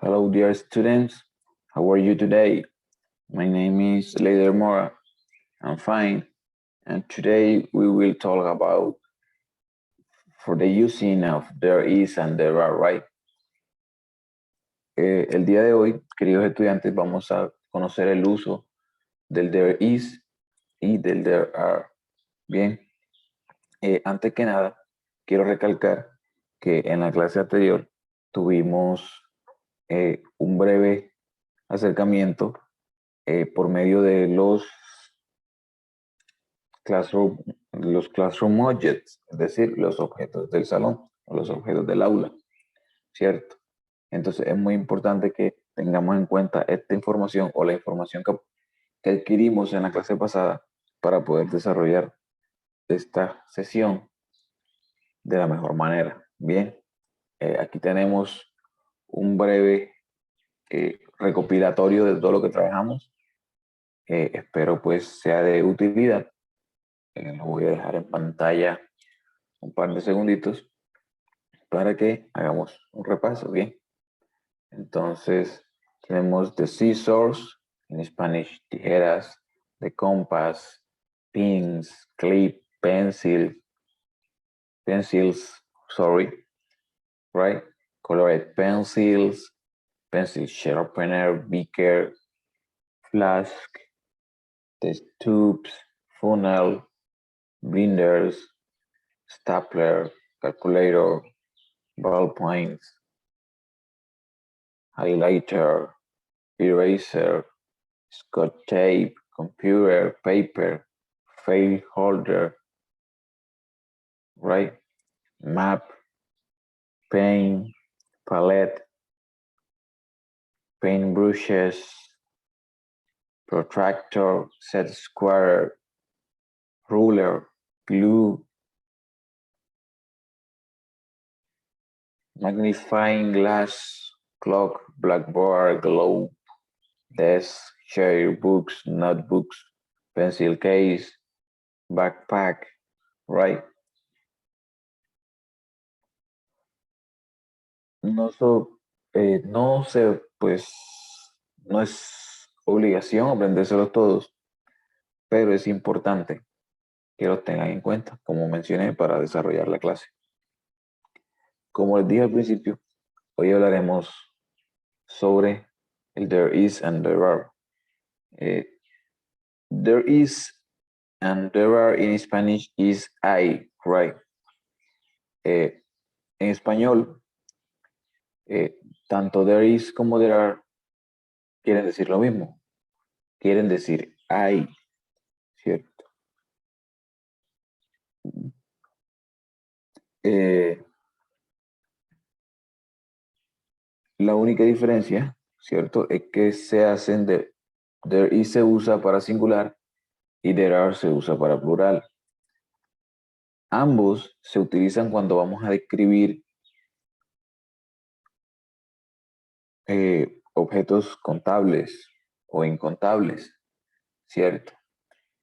Hello, dear students. How are you today? My name is Leider Mora. I'm fine. And today we will talk about for the using of there is and there are, right? El día de hoy, queridos estudiantes, vamos a conocer el uso del there is y del there are. Bien, antes que nada, quiero recalcar que en la clase anterior tuvimos un breve acercamiento por medio de los classroom objects, es decir, los objetos del salón o los objetos del aula, ¿cierto? Entonces es muy importante que tengamos en cuenta esta información o la información que adquirimos en la clase pasada para poder desarrollar esta sesión de la mejor manera. Bien, aquí tenemos un breve recopilatorio de todo lo que trabajamos. Espero pues sea de utilidad. Lo voy a dejar en pantalla un par de segunditos para que hagamos un repaso. Bien, entonces tenemos the scissors, en Spanish tijeras, the compass, pins, clip, pencils, sorry, right? Colored pencils, pencil sharpener, beaker, flask, test tubes, funnel, blenders, stapler, calculator, ballpoints, highlighter, eraser, scotch tape, computer, paper, file holder, right? Map, paint, palette, paint brushes, protractor, set square, ruler, glue, magnifying glass, clock, blackboard, globe, desk, chair, books, notebooks, pencil case, backpack, right? No sé, pues no es obligación aprendérselos todos, pero es importante que los tengan en cuenta, como mencioné, para desarrollar la clase. Como les dije al principio, hoy hablaremos sobre el there is and there are. There is and there are in Spanish is hay, right? En español, tanto there is como there are quieren decir lo mismo. Quieren decir hay, ¿cierto? La única diferencia, ¿cierto? Es que se hacen de there is se usa para singular y there are se usa para plural. Ambos se utilizan cuando vamos a describir objetos contables o incontables, ¿cierto?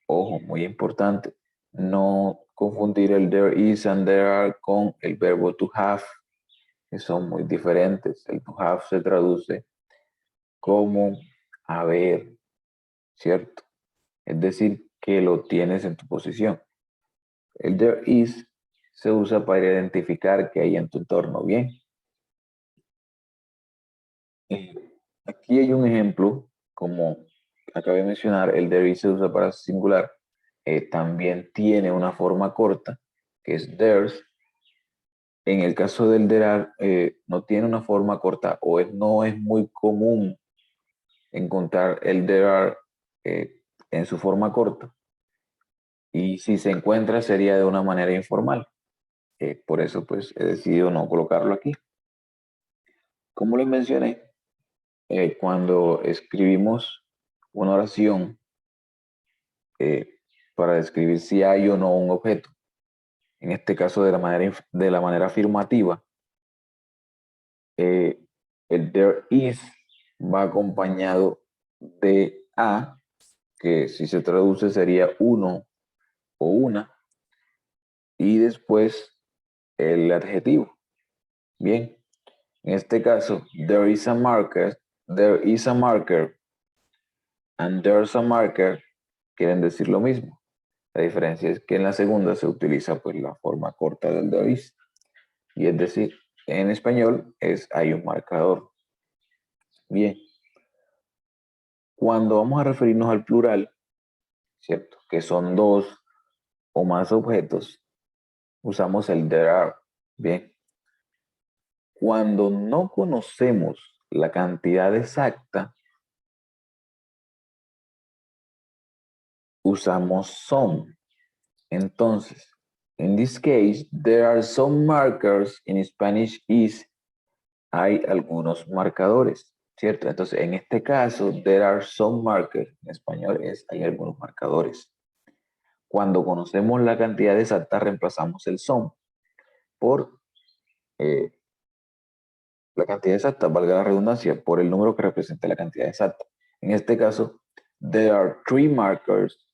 Ojo, muy importante, no confundir el there is and there are con el verbo to have, que son muy diferentes. El to have se traduce como haber, ¿cierto? Es decir, que lo tienes en tu posición. El there is se usa para identificar que hay en tu entorno, ¿bien? Aquí hay un ejemplo, como acabé de mencionar, el there is se usa para singular, también tiene una forma corta, que es theirs. En el caso del there are, no tiene una forma corta o no es muy común encontrar el there are en su forma corta. Y si se encuentra sería de una manera informal. Por eso pues he decidido no colocarlo aquí. Como les mencioné, cuando escribimos una oración para describir si hay o no un objeto, en este caso de la manera afirmativa, el there is va acompañado de a, que si se traduce sería uno o una, y después el adjetivo. Bien, En este caso, there is a marker, and there's a marker quieren decir lo mismo. La diferencia es que en la segunda se utiliza pues la forma corta del there is. Y es decir, en español es hay un marcador. Bien. Cuando vamos a referirnos al plural, ¿cierto? Que son dos o más objetos, usamos el there are. Bien. Cuando no conocemos la cantidad exacta, usamos some. Entonces, in this case, there are some markers. In Spanish is, hay algunos marcadores, ¿cierto? Entonces, en este caso, there are some markers. En español es, hay algunos marcadores. Cuando conocemos la cantidad exacta, reemplazamos el some por la cantidad exacta, valga la redundancia, por el número que representa la cantidad exacta. En este caso, there are 3 markers.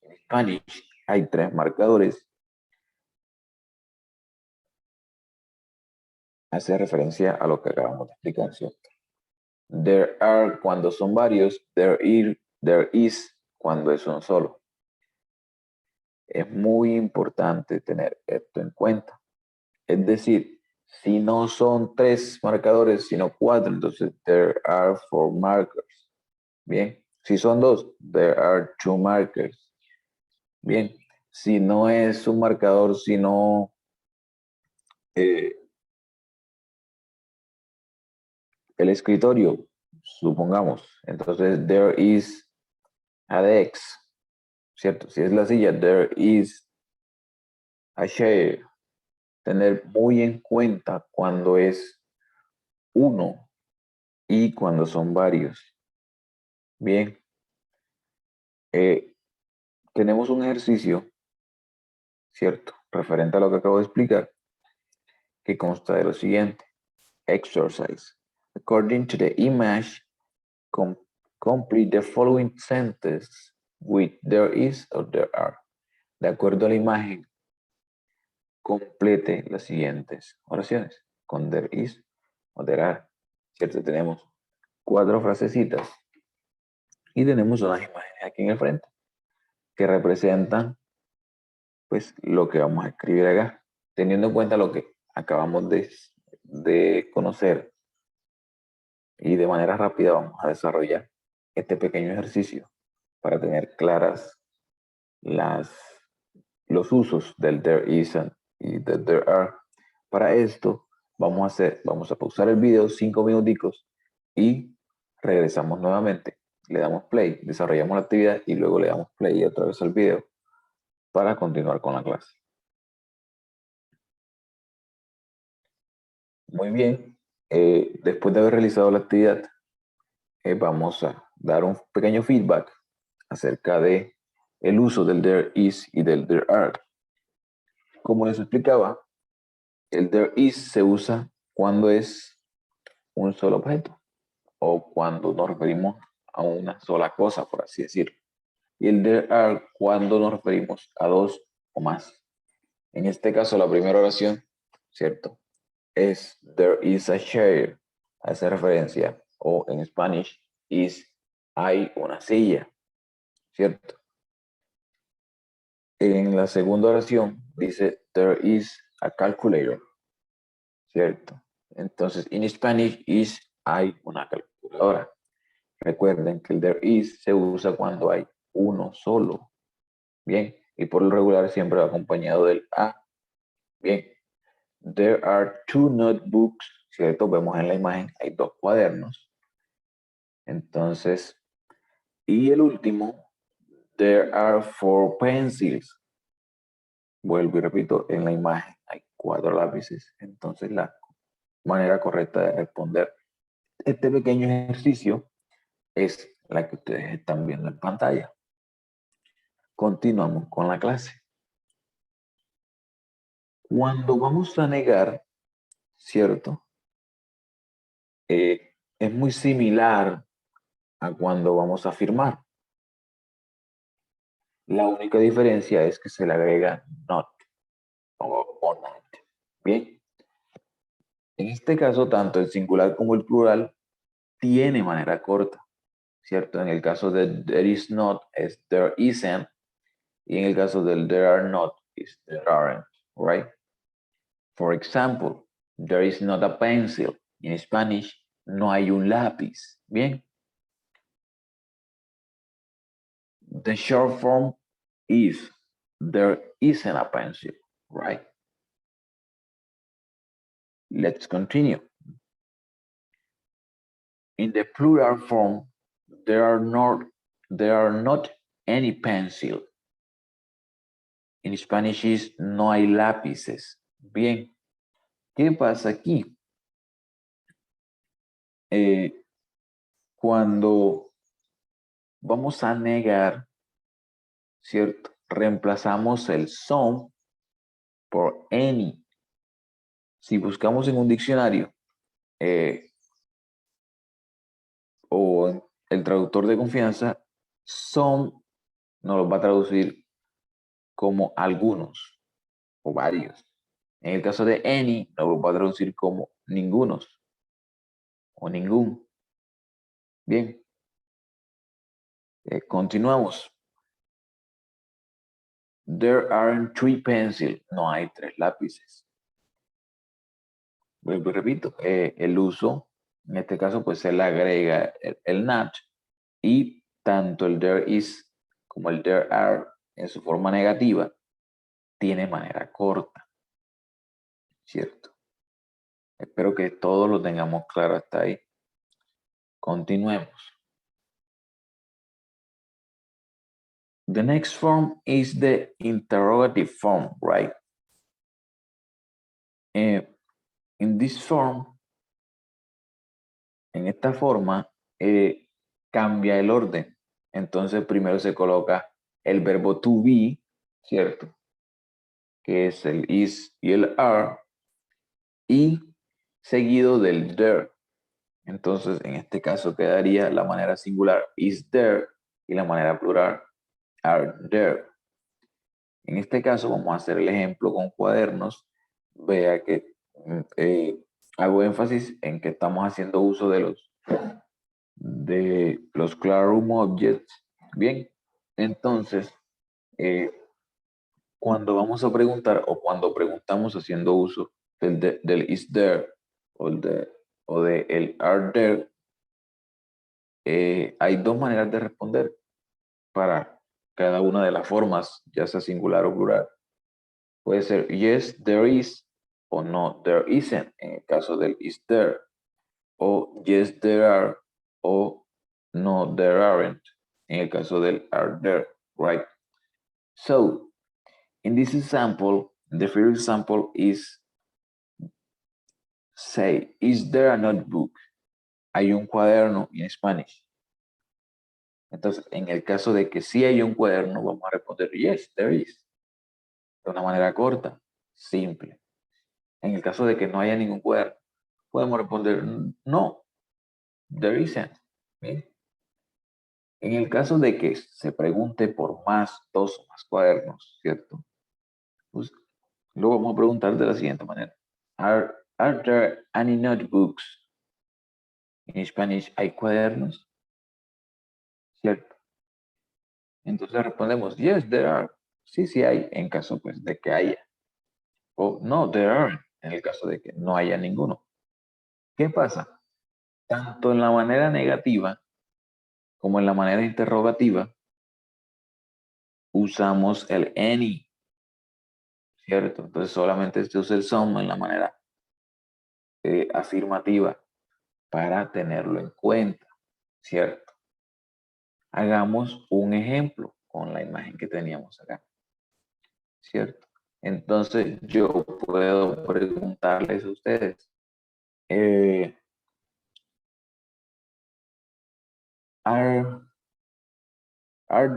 En Spanish hay 3 marcadores. Hace referencia a lo que acabamos de explicar, ¿cierto? There are cuando son varios, there is cuando es uno solo. Es muy importante tener esto en cuenta. Es decir, si no son 3 marcadores, sino 4, entonces there are 4 markers. Bien, si son 2, there are 2 markers. Bien, si no es un marcador, sino el escritorio, supongamos, entonces there is a desk, ¿cierto? Si es la silla, there is a chair. Tener muy en cuenta cuando es uno y cuando son varios. Bien, tenemos un ejercicio, ¿cierto? Referente a lo que acabo de explicar, que consta de lo siguiente. Exercise. According to the image, complete the following sentence with there is or there are. De acuerdo a la imagen, complete las siguientes oraciones con there is o there are. ¿Cierto? Tenemos 4 frasecitas y tenemos unas imágenes aquí en el frente que representan pues lo que vamos a escribir acá, teniendo en cuenta lo que acabamos de conocer y de manera rápida vamos a desarrollar este pequeño ejercicio para tener claras los usos del there is y del there are. Para esto vamos a pausar el video 5 minuticos y regresamos nuevamente. Le damos play, desarrollamos la actividad y luego le damos play otra vez al video para continuar con la clase. Muy bien, después de haber realizado la actividad, vamos a dar un pequeño feedback acerca de el uso del there is y del there are. Como les explicaba, el there is se usa cuando es un solo objeto o cuando nos referimos a una sola cosa, por así decirlo. Y el there are cuando nos referimos a 2 o más. En este caso, la primera oración, ¿cierto? Es there is a chair, hace referencia, o en Spanish, is hay una silla, ¿cierto? En la segunda oración dice there is a calculator, ¿cierto? Entonces, in Spanish is hay una calculadora. Recuerden que el there is se usa cuando hay uno solo. Bien, y por lo regular siempre va acompañado del a. Bien, there are 2 notebooks, ¿cierto? Vemos en la imagen, hay 2 cuadernos. Entonces, y el último, there are 4 pencils. Vuelvo y repito, en la imagen hay 4 lápices. Entonces, la manera correcta de responder este pequeño ejercicio es la que ustedes están viendo en pantalla. Continuamos con la clase. Cuando vamos a negar, ¿cierto? Es muy similar a cuando vamos a afirmar. La única diferencia es que se le agrega not o not. Bien. En este caso, tanto el singular como el plural tiene manera corta, ¿cierto? En el caso de there is not es there isn't, y en el caso del there are not is there aren't, right? For example, there is not a pencil. En Spanish, no hay un lápiz. Bien. The short form is there isn't a pencil, right? Let's continue. In the plural form, there are not any pencil. En Spanish is no hay lápices. Bien. ¿Qué pasa aquí? Cuando vamos a negar, ¿cierto? Reemplazamos el some por any. Si buscamos en un diccionario o el traductor de confianza, some nos lo va a traducir como algunos o varios. En el caso de any, nos lo va a traducir como ningunos o ningún. Bien, continuamos. There aren't three pencils. No hay tres lápices. Vuelvo y repito, el uso, en este caso, pues se le agrega el not y tanto el there is como el there are en su forma negativa tiene manera corta, ¿cierto? Espero que todos lo tengamos claro hasta ahí. Continuemos. The next form is the interrogative form, right? In this form, en esta forma, cambia el orden. Entonces, primero se coloca el verbo to be, ¿cierto? Que es el is y el are, y seguido del there. Entonces, en este caso quedaría la manera singular is there y la manera plural are there. En este caso vamos a hacer el ejemplo con cuadernos. Vea que hago énfasis en que estamos haciendo uso de los Classroom Objects. Bien, entonces, cuando vamos a preguntar o cuando preguntamos haciendo uso del is there o de el are there, hay dos maneras de responder para cada una de las formas, ya sea singular o plural. Puede ser yes, there is, o no, there isn't, en el caso del is there. O yes, there are, o no, there aren't, en el caso del are there, right? So, in this example, the first example is, say, is there a notebook? Hay un cuaderno en Spanish. Entonces, en el caso de que sí hay un cuaderno, vamos a responder yes, there is. De una manera corta, simple. En el caso de que no haya ningún cuaderno, podemos responder no, there isn't. ¿Bien? En el caso de que se pregunte por dos o más cuadernos, ¿cierto? Pues lo vamos a preguntar de la siguiente manera. Are there any notebooks? En Spanish, ¿hay cuadernos? ¿Cierto? Entonces respondemos, yes, there are. Sí, sí hay, en caso pues de que haya. O no, there aren't, en el caso de que no haya ninguno. ¿Qué pasa? Tanto en la manera negativa como en la manera interrogativa, usamos el any, ¿cierto? Entonces solamente se usa el some en la manera afirmativa para tenerlo en cuenta, ¿cierto? Hagamos un ejemplo con la imagen que teníamos acá, ¿cierto? Entonces yo puedo preguntarles a ustedes, are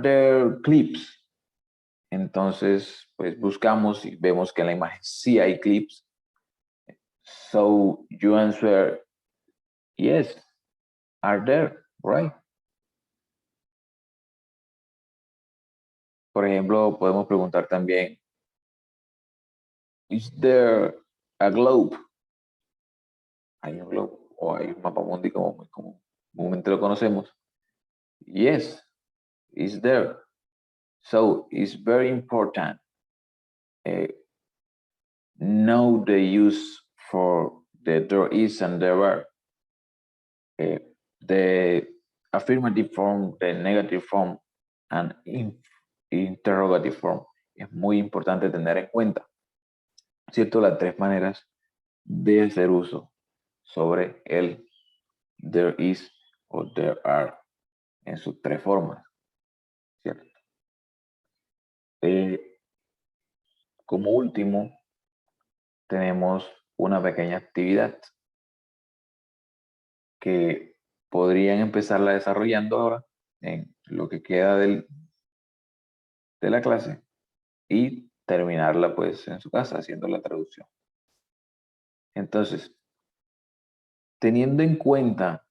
there clips? Entonces, pues buscamos y vemos que en la imagen sí hay clips. So you answer, yes, are there, right? Por ejemplo, podemos preguntar también, is there a globe? hay un globo o hay un mapa mundi como comúnmente lo conocemos. Yes, it's there. So it's very important. Know the use for the there is and there are. The affirmative form, the negative form, and interrogative form. Es muy importante tener en cuenta, ¿cierto? Las tres maneras de hacer uso sobre el there is o there are en sus tres formas, ¿cierto? Como último, tenemos una pequeña actividad que podrían empezarla desarrollando ahora en lo que queda de la clase y terminarla pues en su casa haciendo la traducción. Entonces, teniendo en cuenta,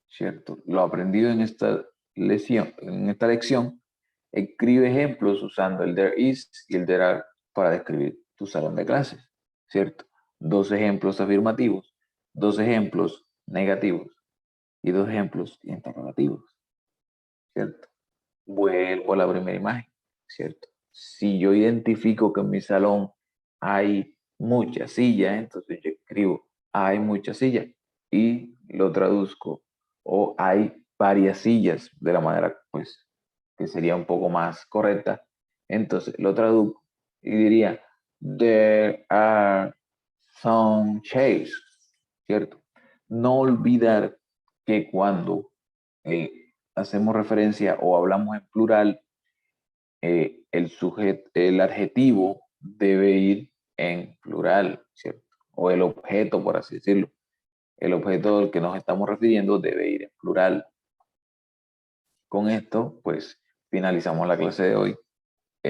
¿cierto? Lo aprendido en esta lección, escribe ejemplos usando el there is y el there are para describir tu salón de clases, ¿cierto? 2 ejemplos afirmativos, 2 ejemplos negativos y 2 ejemplos interrogativos, ¿cierto? Vuelvo a la primera imagen, ¿cierto? Si yo identifico que en mi salón hay muchas sillas, entonces yo escribo hay muchas sillas y lo traduzco. O hay varias sillas de la manera, pues, que sería un poco más correcta. Entonces lo traduzco y diría there are some chairs, ¿cierto? No olvidar que cuando hacemos referencia o hablamos en plural, el adjetivo debe ir en plural, ¿cierto? O el objeto, por así decirlo. El objeto al que nos estamos refiriendo debe ir en plural. Con esto, pues, finalizamos la clase de hoy.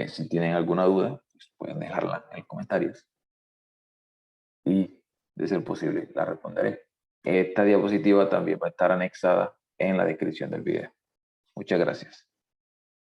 Si tienen alguna duda, pues, pueden dejarla en los comentarios. Y, de ser posible, la responderé. Esta diapositiva también va a estar anexada en la descripción del video. Muchas gracias.